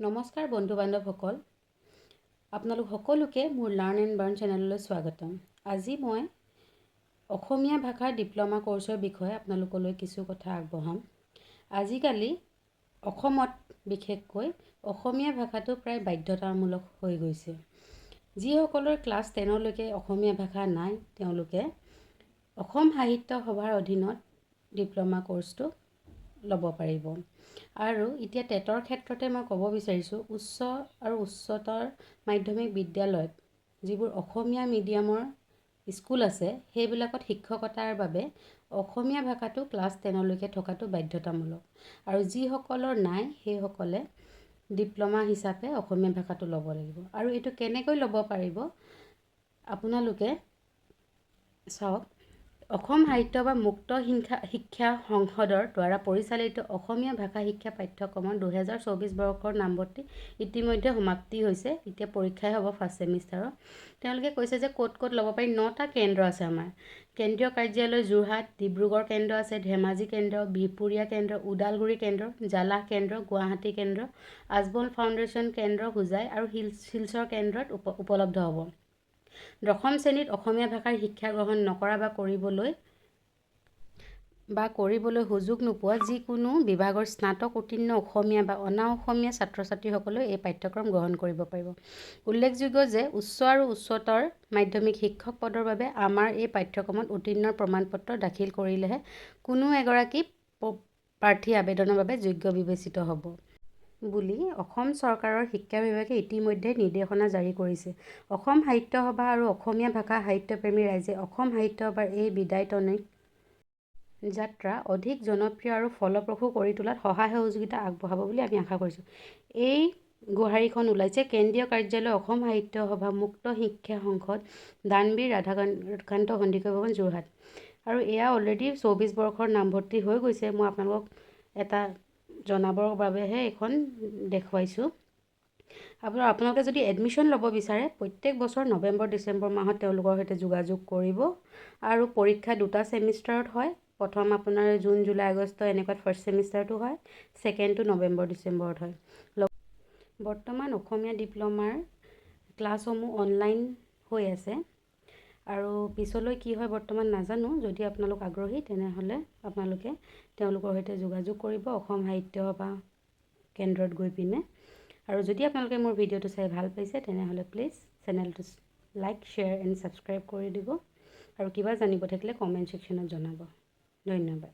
নমস্কাৰ বন্ধু বান্ধৱসকল, আপোনালোক সকলোকে মোৰ লাৰ্ণ এণ্ড বাৰ্ণ চেনেললৈ স্বাগতম। আজি মই অসমীয়া ভাষাৰ ডিপ্ল'মা কোৰ্চৰ বিষয়ে আপোনালোকলৈ কিছু কথা আগবঢ়াম। আজিকালি অসমত বিশেষকৈ অসমীয়া ভাষাটো প্ৰায় বাধ্যতামূলক হৈ গৈছে। যিসকলৰ ক্লাছ 10লৈকে অসমীয়া ভাষা নাই, তেওঁলোকে অসম সাহিত্য সভাৰ অধীনত ডিপ্ল'মা কোৰ্চটো ল'ব পাৰিব। আৰু এতিয়া টেটৰ ক্ষেত্ৰতে মই ক'ব বিচাৰিছোঁ, উচ্চ আৰু উচ্চতৰ মাধ্যমিক বিদ্যালয়ত যিবোৰ অসমীয়া মিডিয়ামৰ স্কুল আছে, সেইবিলাকত শিক্ষকতাৰ বাবে অসমীয়া ভাষাটো ক্লাছ 10লৈকে থকাটো বাধ্যতামূলক। আৰু যিসকলৰ নাই, সেইসকলে ডিপ্ল'মা হিচাপে অসমীয়া ভাষাটো ল'ব লাগিব। আৰু এইটো কেনেকৈ ল'ব পাৰিব আপোনালোকে চাওক। অসম সাহিত্য বা মুক্ত শিক্ষা সংসদৰ দ্বাৰা পৰিচালিত অসমীয়া ভাষা শিক্ষা পাঠ্যক্ৰমৰ 2024 বৰ্ষৰ নামভৰ্তি ইতিমধ্যে সমাপ্তি হৈছে। এতিয়া পৰীক্ষাই হ'ব ফাৰ্ষ্ট ছেমিষ্টাৰৰ। তেওঁলোকে কৈছে যে ক'ত ল'ব পাৰি। 9টা কেন্দ্ৰ আছে আমাৰ। কেন্দ্ৰীয় কাৰ্যালয় যোৰহাট, ডিব্ৰুগড় কেন্দ্ৰ আছে, ধেমাজি কেন্দ্ৰ, বিহপুৰীয়া কেন্দ্ৰ, ওদালগুৰি কেন্দ্ৰ, জালাহ কেন্দ্ৰ, গুৱাহাটী কেন্দ্ৰ, আজমল ফাউণ্ডেশ্যন কেন্দ্ৰ, হোজাই আৰু শিলচৰ কেন্দ্ৰত উপলব্ধ হ'ব। 10ম শ্ৰেণীত অসমীয়া ভাষাৰ শিক্ষা গ্ৰহণ নকৰা বা কৰিবলৈ সুযোগ নোপোৱা যিকোনো বিভাগৰ স্নাতক উত্তীৰ্ণ অসমীয়া বা অনা অসমীয়া ছাত্ৰ ছাত্ৰীসকলেও এই পাঠ্যক্ৰম গ্ৰহণ কৰিব পাৰিব। উল্লেখযোগ্য যে উচ্চ আৰু উচ্চতৰ মাধ্যমিক শিক্ষক পদৰ বাবে আমাৰ এই পাঠ্যক্ৰমত উত্তীৰ্ণৰ প্ৰমাণপত্ৰ দাখিল কৰিলেহে কোনো এগৰাকী প্ৰাৰ্থী আবেদনৰ বাবে যোগ্য বিবেচিত হ'ব বুলি অসম চৰকাৰৰ শিক্ষা বিভাগে ইতিমধ্যে নিৰ্দেশনা জাৰি কৰিছে। অসম সাহিত্য সভা আৰু অসমীয়া ভাষা সাহিত্যপ্ৰেমী ৰাইজে অসম সাহিত্য সভাৰ এই বিদায়তনিক যাত্ৰা অধিক জনপ্ৰিয় আৰু ফলপ্ৰসূ কৰি তোলাত সহায় সহযোগিতা আগবঢ়াব বুলি আমি আশা কৰিছোঁ। এই গোহাৰিখন ওলাইছে কেন্দ্ৰীয় কাৰ্যালয় অসম সাহিত্য সভা মুক্ত শিক্ষা সংসদ, দানবীৰ ৰাধাকান্ত সন্দিকৈ ভৱন, যোৰহাট। আৰু এয়া অলৰেডি 24 বৰ্ষৰ নামভৰ্তি হৈ গৈছে। মই আপোনালোকক এটা জনাবৰ বাবেহে এইখন দেখুৱাইছোঁ। আপোনালোকে যদি এডমিশ্যন ল'ব বিচাৰে, প্ৰত্যেক বছৰ নৱেম্বৰ ডিচেম্বৰ মাহত তেওঁলোকৰ সৈতে যোগাযোগ কৰিব। আৰু পৰীক্ষা 2টা ছেমিষ্টাৰত হয়। প্ৰথম আপোনাৰ জুন, জুলাই, আগষ্ট এনেকুৱাত ফাৰ্ষ্ট ছেমিষ্টাৰটো হয়, ছেকেণ্ডটো নৱেম্বৰ ডিচেম্বৰত হয়। বৰ্তমান অসমীয়া ডিপ্ল'মাৰ ক্লাছসমূহ অনলাইন হৈ আছে। আৰু পিছলৈ কি হয় বৰ্তমান নাজানো। যদি আপোনালোক আগ্ৰহী তেনেহ'লে আপোনালোকে তেওঁলোকৰ সৈতে যোগাযোগ কৰিব অসম সাহিত্য সভা কেন্দ্ৰত গৈ পিনে। আৰু যদি আপোনালোকে মোৰ ভিডিঅ'টো চাই ভাল পাইছে তেনেহ'লে প্লিজ চেনেলটো লাইক, শ্বেয়াৰ এণ্ড ছাবস্ক্ৰাইব কৰি দিব। আৰু কিবা জানিব থাকিলে কমেণ্ট ছেকশ্যনত জনাব। ধন্যবাদ।